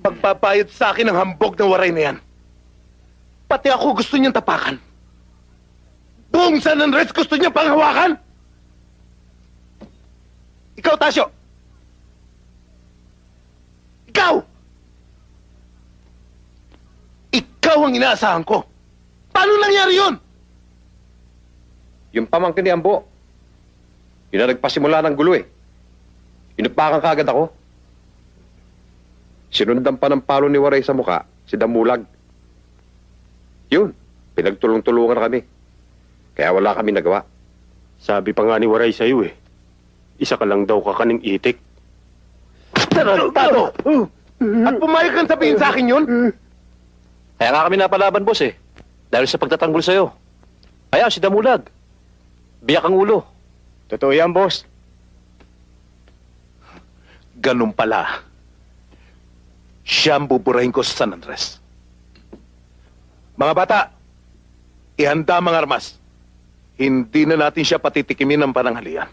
pagbabayad sa akin ng hambog ng waray na yan. Pati ako gusto niyang tapakan. Buong San Andres gusto niya panghawakan. Ikaw, Tasyo! Ikaw! Ikaw ang inaasahan ko. Paano nangyari yun? Yung pamangkin ni Ambo, yun na nagpasimula ng gulo eh. Inupakan kaagad ako. Sinundan pa ng palo ni Waray sa muka, si Damulag. Yun, pinagtulong-tulungan kami. Kaya wala kami nagawa. Sabi pa nga ni Waray sa'yo eh. Isa ka lang daw kakaning itik. Tarantado! At pumayag kang sabihin sa akin yun? Kaya nga kami napalaban, boss eh. Dahil sa pagtatanggol sa'yo. Kaya si Damulag. Biyak ang ulo. Totoo yan, boss. Ganun pala. Siya ang buburahin ko sa San Andres. Mga bata, ihanda mga armas. Hindi na natin siya patitikimin ng pananghalian.